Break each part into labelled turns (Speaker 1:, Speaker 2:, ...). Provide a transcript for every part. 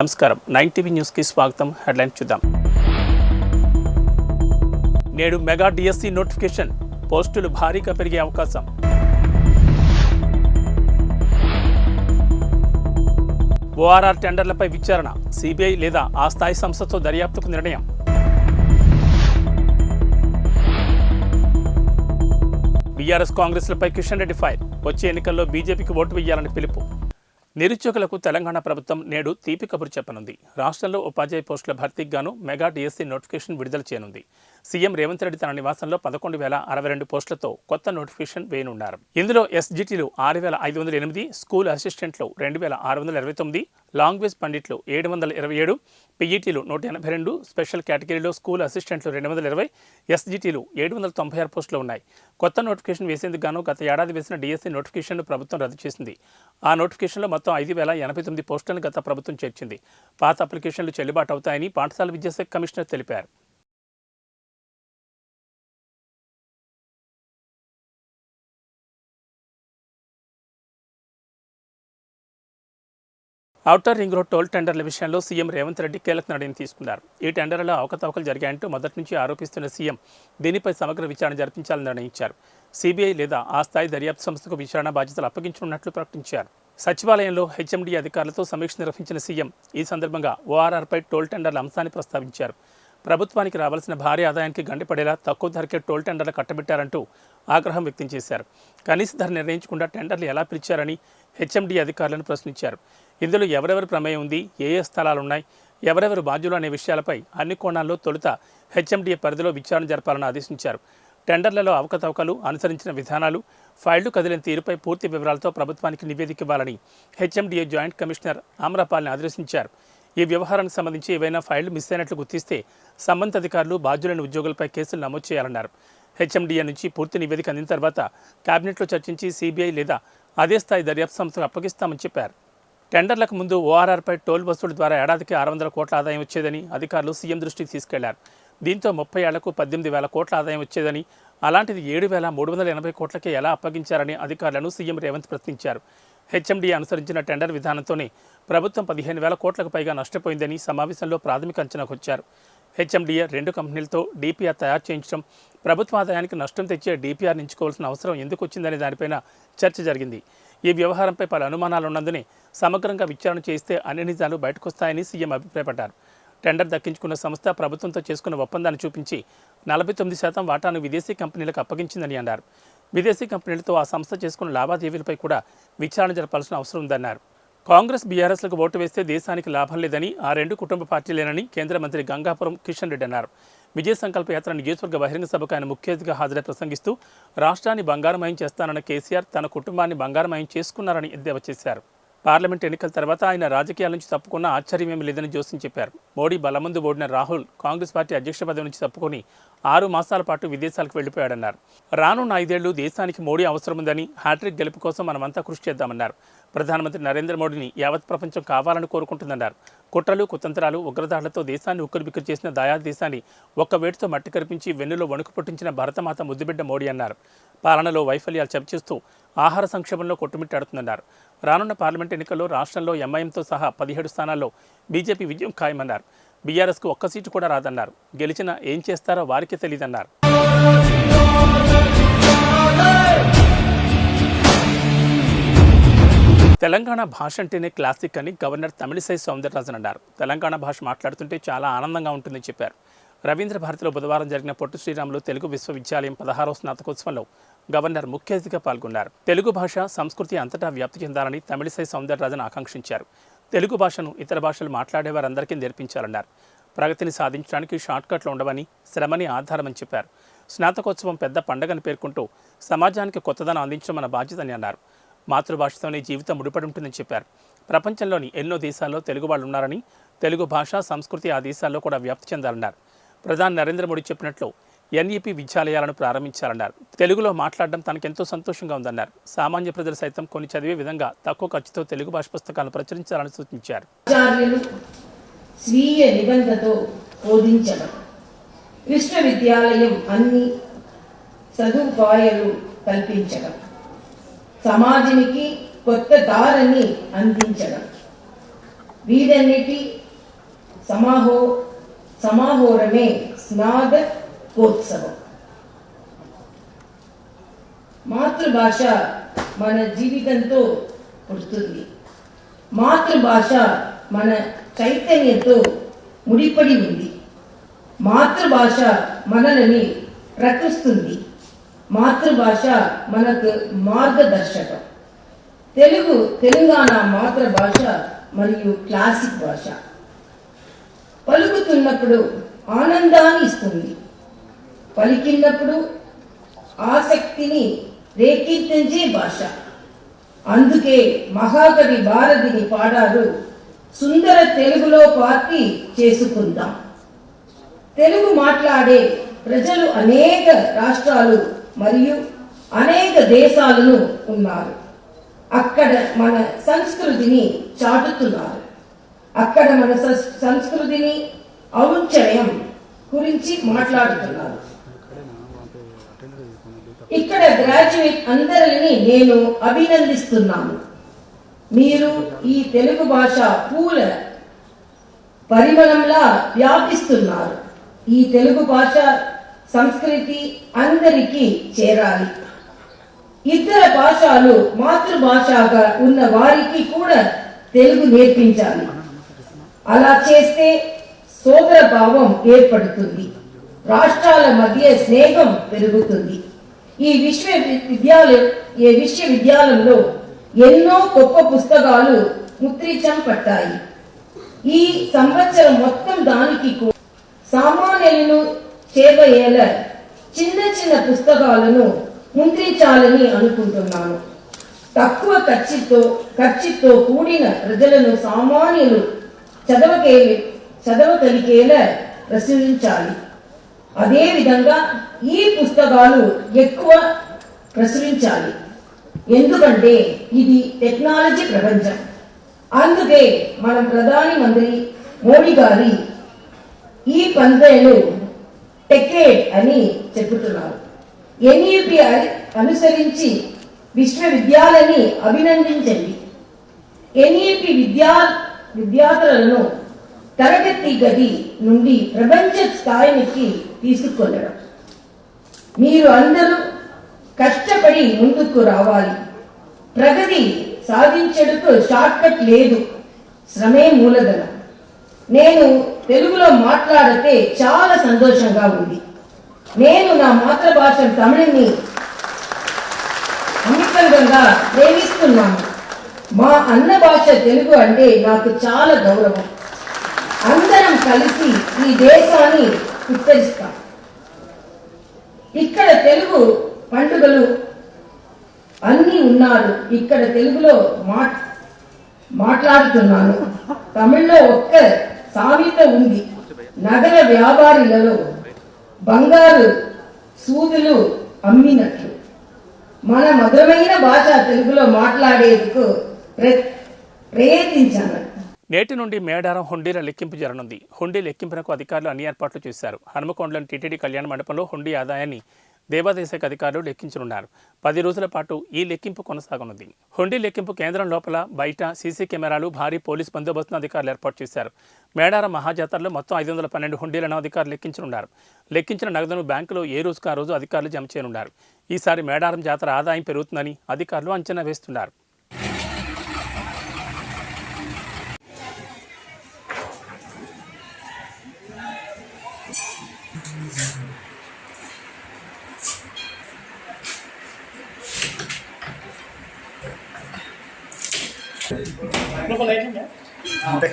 Speaker 1: నమస్కారం 9 TV news కి స్వాగతం. హెడ్లైన్ చూద్దాం. నేడు మెగా డిఎస్సి నోటిఫికేషన్, పోస్టులు భారీగా పెరిగే అవకాశం. ఓఆర్ఆర్ టెండర్లపై విచారణ, సిబిఐ లేదా ఆ స్థాయి సంస్థతో దర్యాప్తుకు నిర్ణయం. బీఆర్ఎస్ కాంగ్రెస్లపై కిషన్ రెడ్డి ఫైర్, వచ్చే ఎన్నికల్లో బీజేపీకి ఓటు వేయాలని పిలుపు. నిరుద్యోగులకు తెలంగాణ ప్రభుత్వం నేడు తీపి కబురు చెప్పనుంది. రాష్ట్రంలో ఉపాధ్యాయ పోస్టుల భర్తీకి గాను మెగా డిఎస్సి నోటిఫికేషన్ విడుదల చేయనుంది. సీఎం రేవంత్ రెడ్డి తన నివాసంలో 11,062 పోస్టులతో కొత్త నోటిఫికేషన్ వేయనున్నారు. ఇందులో ఎస్జిటిలు 6,508, స్కూల్ అసిస్టెంట్లు 2,629, లాంగ్వేజ్ పండిట్లు 727, పీఈటీలు 182, స్పెషల్ కేటగిరీలో స్కూల్ అసిస్టెంట్లు 220, ఎస్జిటిలు 796 పోస్టులు ఉన్నాయి. కొత్త నోటిఫికేషన్ వేసేందుకు గాను గత ఏడాది వేసిన డిఎస్సి నోటిఫికేషన్ను ప్రభుత్వం రద్దు చేసింది. ఆ నోటిఫికేషన్లో మొత్తం 5,089 పోస్టులను గత ప్రభుత్వం చేర్చింది. పాత అప్లికేషన్లు చెల్లుబాటు అవుతాయని పాఠశాల విద్యాశాఖ కమిషనర్ తెలిపారు. ఔటర్ రింగ్ రోడ్ టోల్ టెండర్ల విషయంలో సీఎం రేవంత్ రెడ్డి కీలక నిర్ణయం తీసుకున్నారు. ఈ టెండర్లలో అవకతవకలు జరిగాయంటూ మొదటి నుంచి ఆరోపిస్తున్న సీఎం దీనిపై సమగ్ర విచారణ జరిపించాలని నిర్ణయించారు. సిబిఐ లేదా ఆ స్థాయి దర్యాప్తు సంస్థకు విచారణ బాధ్యతలు అప్పగించనున్నట్లు ప్రకటించారు. సచివాలయంలో హెచ్ఎండి అధికారులతో సమీక్ష నిర్వహించిన సీఎం ఈ సందర్భంగా ఓఆర్ఆర్పై టోల్ టెండర్ల అంశాన్ని ప్రస్తావించారు. ప్రభుత్వానికి రావాల్సిన భారీ ఆదాయానికి గండిపడేలా తక్కువ ధరకే టోల్ టెండర్లు కట్టబెట్టారంటూ ఆగ్రహం వ్యక్తం చేశారు. కనీస ధర నిర్ణయించకుండా టెండర్లు ఎలా పిలిచారని హెచ్ఎండి అధికారులను ప్రశ్నించారు. ఇందులో ఎవరెవరి ప్రమేయం ఉంది, ఏ స్థలాలున్నాయి, ఎవరెవరు బాధ్యులు అనే విషయాలపై అన్ని కోణాల్లో తొలుత హెచ్ఎండిఏ పరిధిలో విచారణ జరపాలని ఆదేశించారు. టెండర్లలో అవకతవకలు, అనుసరించిన విధానాలు, ఫైళ్లు కదిలిన తీరుపై పూర్తి వివరాలతో ప్రభుత్వానికి నివేదిక ఇవ్వాలని హెచ్ఎండిఏ జాయింట్ కమిషనర్ ఆమ్రపాల్ని ఆదేశించారు. ఈ వ్యవహారానికి సంబంధించి ఏవైనా ఫైళ్లు మిస్ అయినట్లు గుర్తిస్తే సంబంధిత అధికారులు బాధ్యులైన ఉద్యోగులపై కేసులు నమోదు చేయాలన్నారు. హెచ్ఎండిఏ నుంచి పూర్తి నివేదిక అందిన తర్వాత కేబినెట్లో చర్చించి సిబిఐ లేదా అదే స్థాయి దర్యాప్తు సంస్థకు అప్పగిస్తామని చెప్పారు. టెండర్లకు ముందు ఓఆర్ఆర్పై టోల్ వసూలు ద్వారా ఏడాదికి 600 కోట్ల ఆదాయం వచ్చేదని అధికారులు సీఎం దృష్టికి తీసుకెళ్లారు. దీంతో 30 ఏళ్లకు 18,000 కోట్ల ఆదాయం వచ్చేదని, అలాంటిది 7,380 కోట్లకే ఎలా అప్పగించారని అధికారులను సీఎం రేవంత్ ప్రశ్నించారు. హెచ్ఎండిఏ అనుసరించిన టెండర్ విధానంతోనే ప్రభుత్వం 15,000 కోట్లకు పైగా నష్టపోయిందని సమావేశంలో ప్రాథమిక అంచనాకు వచ్చారు. హెచ్ఎండిఏ 2 కంపెనీలతో డీపీఆర్ తయారు చేయించడం, ప్రభుత్వ ఆదాయానికి నష్టం తెచ్చే డీపీఆర్ ఎంచుకోవాల్సిన అవసరం ఎందుకు వచ్చిందనే దానిపైన చర్చ జరిగింది. ఈ వ్యవహారంపై పలు అనుమానాలున్నందునే సమగ్రంగా విచారణ చేయిస్తే అన్ని నిజాలు బయటకొస్తాయని సీఎం అభిప్రాయపడ్డారు. టెండర్ దక్కించుకున్న సంస్థ ప్రభుత్వంతో చేసుకున్న ఒప్పందాన్ని చూపించి 49% వాటాను విదేశీ కంపెనీలకు అప్పగించిందని అన్నారు. విదేశీ కంపెనీలతో ఆ సంస్థ చేసుకున్న లావాదేవీలపై కూడా విచారణ జరపాల్సిన అవసరం ఉందన్నారు. కాంగ్రెస్ బీఆర్ఎస్లకు ఓటు వేస్తే దేశానికి లాభం లేదని, ఆ 2 కుటుంబ పార్టీలేనని కేంద్ర మంత్రి గంగాపురం కిషన్ రెడ్డి అన్నారు. విజయ సంకల్ప యాత్ర నియోజకవర్గ బహిరంగ సభకు ఆయన ముఖ్య అతిథిగా హాజరై ప్రసంగిస్తూ రాష్ట్రాన్ని బంగారమయం చేస్తానన్న కేసీఆర్ తన కుటుంబాన్ని బంగారమయం చేసుకున్నారని ఎద్దేవా చేశారు. పార్లమెంట్ ఎన్నికల తర్వాత ఆయన రాజకీయాల నుంచి తప్పుకున్న ఆశ్చర్యమేమీ లేదని జోస్యం చెప్పారు. మోడీ బలముందు ఓడిన రాహుల్ కాంగ్రెస్ పార్టీ అధ్యక్ష పదవి నుంచి తప్పుకొని 6 మాసాల పాటు విదేశాలకు వెళ్లిపోయాడన్నారు. రానున్న 5 ఏళ్లు దేశానికి మోడీ అవసరముందని, హ్యాట్రిక్ గెలుపు కోసం మనమంతా కృషి చేద్దామన్నారు. ప్రధానమంత్రి నరేంద్ర మోడీని యావత్ ప్రపంచం కావాలని కోరుకుంటుందన్నారు. కుట్రలు, కుతంత్రాలు, ఉగ్రదాడులతో దేశాన్ని ఉక్కిరిబిక్కిరి చేసిన దాయాది దేశాన్ని ఒక్క వేటితో మట్టి కరిపించి వెన్నులో వణుకు పుట్టించిన భరతమాత ముద్దుబిడ్డ మోడీ అన్నారు. పాలనలో వైఫల్యాలు చర్చిస్తూ ఆహార సంక్షేమంలో కొట్టుమిట్టాడుతుందన్నారు. రానున్న పార్లమెంట్ ఎన్నికల్లో రాష్ట్రంలో ఎంఐఎంతో సహా 17 స్థానాల్లో బీజేపీ విజయం ఖాయమన్నారు. బీఆర్ఎస్కు ఒక్క సీటు కూడా రాదన్నారు. గెలిచినా ఏం చేస్తారో వారికే తెలియదన్నారు. తెలంగాణ భాష అంటేనే క్లాసిక్ అని గవర్నర్ తమిళిసై సౌందరరాజన్ అన్నారు. తెలంగాణ భాష మాట్లాడుతుంటే చాలా ఆనందంగా ఉంటుందని చెప్పారు. రవీంద్ర భారతిలో బుధవారం జరిగిన పొట్టి శ్రీరాములు తెలుగు విశ్వవిద్యాలయం 16వ స్నాతకోత్సవంలో గవర్నర్ ముఖ్య అతిథిగా పాల్గొన్నారు. తెలుగు భాష, సంస్కృతి అంతటా వ్యాప్తి చెందాలని తమిళిసై సౌందరరాజన్ ఆకాంక్షించారు. తెలుగు భాషను ఇతర భాషలు మాట్లాడేవారందరికీ నేర్పించాలన్నారు. ప్రగతిని సాధించడానికి షార్ట్కట్లు ఉండవని, శ్రమని ఆధారమని చెప్పారు. స్నాతకోత్సవం పెద్ద పండగని పేర్కొంటూ సమాజానికి కొత్తదనం అందించడం మన బాధ్యతని అన్నారు. మాతృభాషతోనే జీవితం ముడిపడి ఉంటుందని చెప్పారు. ప్రపంచంలోని ఎన్నో దేశాల్లో తెలుగు వాళ్ళు ఉన్నారని, తెలుగు భాష, సంస్కృతి ఆ దేశాల్లో కూడా వ్యాప్తి చెందాలన్నారు. ప్రధాని నరేంద్ర మోడీ చెప్పినట్లు ఎన్ఈపీ విద్యాలయాలను ప్రారంభించాలన్నారు. తెలుగులో మాట్లాడడం తనకెంతో సంతోషంగా ఉందన్నారు. సామాన్య ప్రజలు సైతం కొన్ని చదివే విధంగా తక్కువ ఖర్చుతో తెలుగు భాష పుస్తకాలను ప్రచురించాలని సూచించారు.
Speaker 2: స్వీయ నిబంధనతో బోధించడం, విశ్వవిద్యాలయం అన్ని సదుపాయాలు కల్పించడం, సమాజానికి కొత్త దారిని అందించడం, వీటన్నిటి సమాహోరమే స్నాతకోత్సవం. మాతృభాష మన జీవితంతో పుడుతుంది. మాతృభాష మన చైతన్యంతో ముడిపడి ఉంది. మాతృభాష మనల్ని ప్రకటిస్తుంది. మాతృభాష మనకు మార్గదర్శకం. తెలంగాణ మాతృభాష మరియు క్లాసిక్ భాష. పలుకుతున్నప్పుడు ఆనందాన్ని ఇస్తుంది, పలికినప్పుడు ఆసక్తిని రేకెత్తించే భాష. అందుకే మహాకవి భారతిని పాడారు, సుందర తెలుగులో పార్టీ చేసుకుందాం. తెలుగు మాట్లాడే ప్రజలు అనేక రాష్ట్రాలు మరియు అనేక దేశాలను ఉన్నారు. అక్కడ మన సంస్కృతిని చాటుతున్నారు. అక్కడ మన సంస్కృతిని ఔన్నత్యం గురించి మాట్లాడుతున్నారు. ఇక్కడ గ్రాడ్యుయేట్ అందరిని నేను అభినందిస్తున్నాను. మీరు ఈ తెలుగు భాష పూల పరిమళంలా వ్యాపిస్తున్నారు. ఈ తెలుగు భాష సంస్కృతి అందరికీ చేరాలి. ఇతర భాషలు మాతృభాషగా ఉన్న వారికి కూడా తెలుగు నేర్పించాలి. అలా చేస్తే సోదర భావం ఏర్పడుతుంది, రాష్ట్రాల మధ్య స్నేహం పెరుగుతుంది. ఈ విశ్వవిద్యాలయంలో ఎన్నో గొప్ప పుస్తకాలు ముద్రించబడ్డాయి. ఈ సంవత్సరం మొత్తం దానికి సామాన్యులను చేరవేల చిన్న చిన్న పుస్తకాలను ముద్రించాలని అనుకుంటున్నాను. తక్కువ ఖర్చుతో కూడిన ప్రజలను సామాన్యులు చదవగలిగేలా ప్రచురించాలి. అదేవిధంగా ఈ పుస్తకాలు ఎక్కువ ప్రచురించాలి. ఎందుకంటే ఇది టెక్నాలజీ ప్రపంచం. అందుకే మనం ప్రధాని మంత్రి మోడీ గారి ఈ పందేలు టెకేడ్ అని చెబుతున్నారు. NUP అనుసరించి విశ్వవిద్యాలయాన్ని అభినందించండి. NUP విద్యార్థులను తరగతి గది నుండి ప్రపంచ స్థాయికి తీసుకెళ్లడం. మీరు అందరూ కష్టపడి ముందుకు రావాలి. ప్రగతి సాధించడానికి షార్ట్ కట్ లేదు, శ్రమే మూలధనం. నేను తెలుగులో మాట్లాడితే చాలా సంతోషంగా ఉంది. నేను నా మాతృభాష తమిళని అమితంగా ప్రేమిస్తున్నాను. మా అన్న భాష తెలుగు అంటే నాకు చాలా గౌరవం. అందరం కలిసి ఈ దేశాన్ని ఉత్తరిస్తాం. ఇక్కడ తెలుగు పండుగలు అన్నీ ఉన్నారు. ఇక్కడ తెలుగులో మాట్లాడుతున్నాను. తమిళ్లో ఒక్క సామెత ఉంది, నగర వ్యాపారులలో బంగారు సూదులు అమ్మినట్లు. మన మధురమైన భాష తెలుగులో మాట్లాడేందుకు ప్రయత్నించాను.
Speaker 1: నేటి నుండి మేడారం హుండీల లెక్కింపు జరగనుంది. హుండీ లెక్కింపునకు అధికారులు అన్ని ఏర్పాట్లు చేశారు. హనుమకొండలోని టీటీడీ కళ్యాణ మండపంలో హుండీ ఆదాయాన్ని దేవాదాయ శాఖ అధికారులు లెక్కించనున్నారు. 10 రోజుల పాటు ఈ లెక్కింపు కొనసాగనుంది. హుండీ లెక్కింపు కేంద్రం లోపల బయట సీసీ కెమెరాలు, భారీ పోలీస్ బందోబస్తును అధికారులు ఏర్పాటు చేశారు. మేడారం మహాజాతరలో మొత్తం 512 హుండీలను అధికారులు లెక్కించనున్నారు. లెక్కించిన నగదును బ్యాంకులో ఏ రోజుకు ఆ రోజు అధికారులు జమ చేయనున్నారు. ఈసారి మేడారం జాతర ఆదాయం పెరుగుతుందని అధికారులు అంచనా వేస్తున్నారు.
Speaker 3: అంటే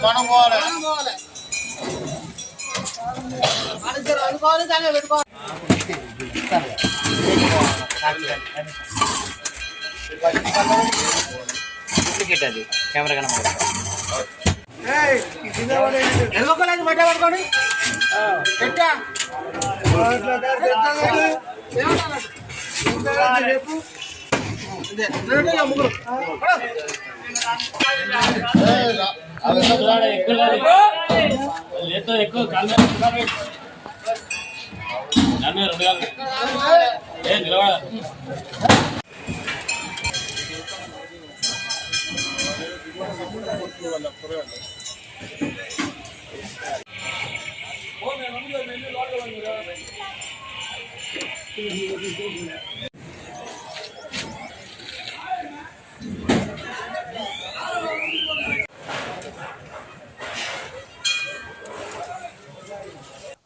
Speaker 4: అనుకోవాలి
Speaker 3: డూప్లికేట్ అది కెమెరా కనబడదు. ఎక్కువ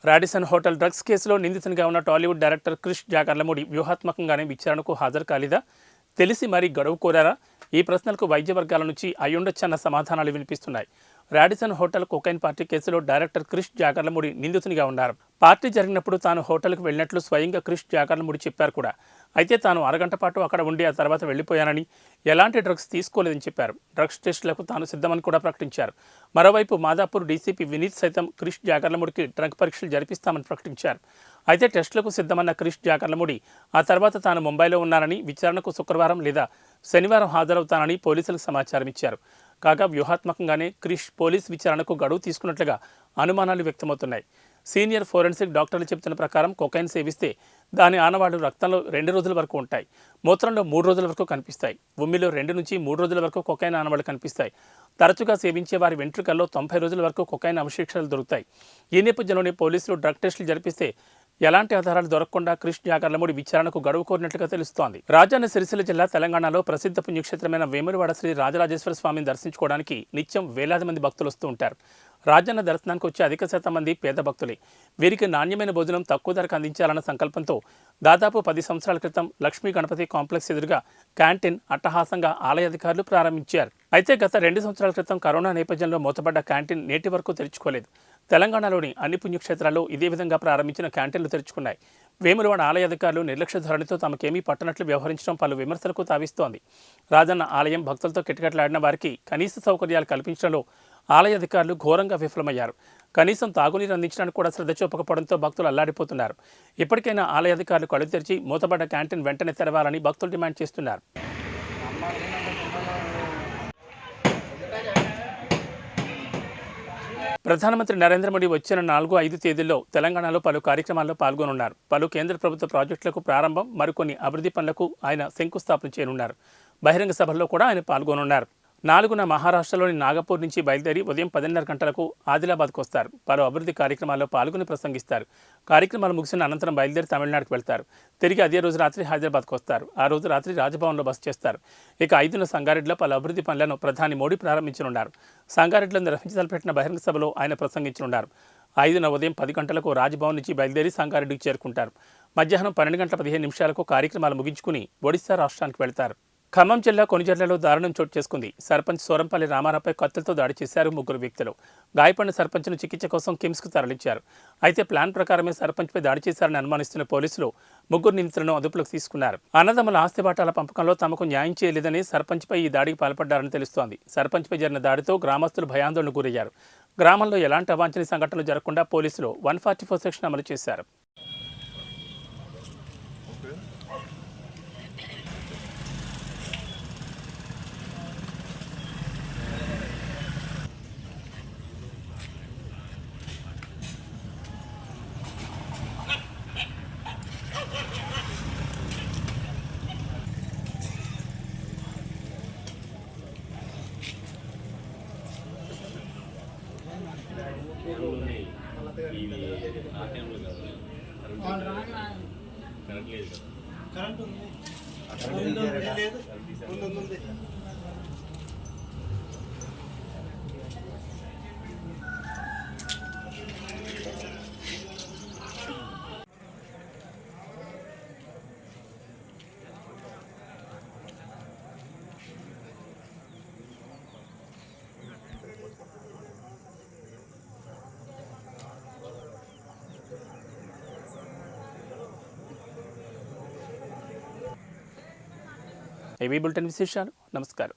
Speaker 1: రాడిసన్ హోటల్ డ్రగ్స్ కేసులో నిందితునిగా ఉన్న టాలీవుడ్ డైరెక్టర్ క్రిష్ జాగర్లమూడి వ్యూహాత్మకంగానే విచారణకు హాజరు కాలేదా, తెలిసి మరీ గడువు కోరారా? ఈ ప్రశ్నలకు వైద్య వర్గాల నుంచి అయ్యుండొచ్చన్న సమాధానాలు వినిపిస్తున్నాయి. రాడిసన్ హోటల్ కొకైన్ పార్టీ కేసులో డైరెక్టర్ క్రిష్ జాగర్లమూడి నిందితునిగా ఉన్నారు. పార్టీ జరిగినప్పుడు తాను హోటల్కు వెళ్ళినట్లు స్వయంగా క్రిష్ జాగర్లమూడి చెప్పారు కూడా. అయితే తాను అరగంట పాటు అక్కడ ఉండి ఆ తర్వాత వెళ్లిపోయానని, ఎలాంటి డ్రగ్స్ తీసుకోలేదని చెప్పారు. డ్రగ్స్ టెస్టులకు తాను సిద్ధమని కూడా ప్రకటించారు. మరోవైపు మాదాపూర్ డీసీపీ వినీత్ సైతం క్రిష్ జాగర్లమూడికి డ్రగ్ పరీక్షలు జరిపిస్తామని ప్రకటించారు. అయితే టెస్టులకు సిద్ధమన్న క్రిష్ జాగర్లమూడి ఆ తర్వాత తాను ముంబైలో ఉన్నానని, విచారణకు శుక్రవారం లేదా శనివారం హాజరవుతానని పోలీసులకు సమాచారం ఇచ్చారు. కాగా వ్యూహాత్మకంగానే క్రిష్ పోలీస్ విచారణకు గడువు తీసుకున్నట్లుగా అనుమానాలు వ్యక్తమవుతున్నాయి. సీనియర్ ఫోరెన్సిక్ డాక్టర్లు చెబుతున్న ప్రకారం కొకైన్ సేవిస్తే దాని ఆనవాళ్లు రక్తంలో 2 రోజుల వరకు ఉంటాయి, మూత్రంలో 3 రోజుల వరకు కనిపిస్తాయి, ఉమ్మిలో 2 నుంచి 3 రోజుల వరకు కొకైన్ ఆనవాళ్లు కనిపిస్తాయి. తరచుగా సేవించే వారి వెంట్రుకల్లో 90 రోజుల వరకు కొకైన్ అవశేషాలు దొరుకుతాయి. ఈ నేపథ్యంలోనే పోలీసులు డ్రగ్ టెస్టులు జరిపిస్తే ఎలాంటి ఆధారాలు దొరకకుండా క్రిష్ జాగర్లమూడి విచారణకు గడువు కోరినట్లుగా తెలుస్తోంది. రాజన్న సిరిసిల్ల జిల్లా తెలంగాణలో ప్రసిద్ధ పుణ్యక్షేత్రమైన వేములవాడ శ్రీ రాజరాజేశ్వర స్వామిని దర్శించుకోవడానికి నిత్యం వేలాది మంది భక్తులు వస్తూ ఉంటారు. రాజన్న దర్శనానికి వచ్చే అధిక శాతం మంది పేద భక్తులే. వీరికి నాణ్యమైన భోజనం తక్కువ ధరకు అందించాలన్న సంకల్పంతో దాదాపు 10 సంవత్సరాల క్రితం లక్ష్మీ గణపతి కాంప్లెక్స్ ఎదురుగా క్యాంటీన్ అట్టహాసంగా ఆలయ అధికారులు ప్రారంభించారు. అయితే గత 2 సంవత్సరాల క్రితం కరోనా నేపథ్యంలో మూతపడ్డ క్యాంటీన్ నేటి వరకు తెరుచుకోలేదు. తెలంగాణలోని అన్ని పుణ్యక్షేత్రాల్లో ఇదే విధంగా ప్రారంభించిన క్యాంటీన్లు తెరుచుకున్నాయి. వేములవాడ ఆలయ అధికారులు నిర్లక్ష్య ధోరణితో తమకేమీ పట్టనట్లు వ్యవహరించడం పలు విమర్శలకు తావిస్తోంది. రాజన్న ఆలయం భక్తులతో కిటకిటలాడిన వారికి కనీస సౌకర్యాలు కల్పించడంలో ఆలయ అధికారులు ఘోరంగా విఫలమయ్యారు. కనీసం తాగునీరు అందించడానికి కూడా శ్రద్ధ చూపకపోవడంతో భక్తులు అల్లాడిపోతున్నారు. ఇప్పటికైనా ఆలయ అధికారులు కళ్ళు తెరిచి మూతపడ్డ క్యాంటీన్ వెంటనే తెరవాలని భక్తులు డిమాండ్ చేస్తున్నారు. ప్రధానమంత్రి నరేంద్ర మోడీ వచ్చిన 4-5 తేదీల్లో తెలంగాణలో పలు కార్యక్రమాల్లో పాల్గొనున్నారు. పలు కేంద్ర ప్రభుత్వ ప్రాజెక్టులకు ప్రారంభం, మరికొన్ని అభివృద్ధి పనులకు ఆయన శంకుస్థాపన చేయనున్నారు. బహిరంగ సభల్లో కూడా ఆయన పాల్గొనున్నారు. 4న మహారాష్ట్రలోని నాగపూర్ నుంచి బయలుదేరి ఉదయం 10:30 గంటలకు ఆదిలాబాద్కు వస్తారు. పలు అభివృద్ధి కార్యక్రమాల్లో పాల్గొని ప్రసంగిస్తారు. కార్యక్రమాలు ముగిసిన అనంతరం బయలుదేరి తమిళనాడుకు వెళ్తారు. తిరిగి అదే రోజు రాత్రి హైదరాబాద్కు వస్తారు. ఆ రోజు రాత్రి రాజ్భవన్లో బస చేస్తారు. ఇక 5న సంగారెడ్డిలో పలు అభివృద్ధి పనులను ప్రధాని మోడీ ప్రారంభించనున్నారు. సంగారెడ్డిలో నిర్వహించతలపెట్టిన బహిరంగ సభలో ఆయన ప్రసంగించనున్నారు. 5న ఉదయం 10 గంటలకు రాజ్భవన్ నుంచి బయలుదేరి సంగారెడ్డికి చేరుకుంటారు. మధ్యాహ్నం 12:15 కార్యక్రమాలు ముగించుకుని ఒడిశా రాష్ట్రానికి వెళ్తారు. ఖమ్మం జిల్లా కొనిజర్లలో దారుణం చోటు చేసుకుంది. సర్పంచ్ సోరంపల్లి రామారావుపై కత్తులతో దాడి చేశారు 3 వ్యక్తులు. గాయపడిన సర్పంచ్ను చికిత్స కోసం కిమ్స్కు తరలించారు. అయితే ప్లాన్ ప్రకారమే సర్పంచ్పై దాడి చేశారని అనుమానిస్తున్న పోలీసులు 3 నిందితులను అదుపులోకి తీసుకున్నారు. అన్నదమ్ముల ఆస్తిబాటాల పంపకంలో తమకు న్యాయం చేయలేదని సర్పంచ్పై ఈ దాడికి పాల్పడ్డారని తెలుస్తోంది. సర్పంచ్పై జరిగిన దాడితో గ్రామస్తులు భయాందోళనకు గురయ్యారు. గ్రామంలో ఎలాంటి అవాంఛనీయ సంఘటనలు జరగకుండా పోలీసులు 144 సెక్షన్ అమలు చేశారు. ఏవీ బులెటిన్ విశేషాలు. నమస్కారం.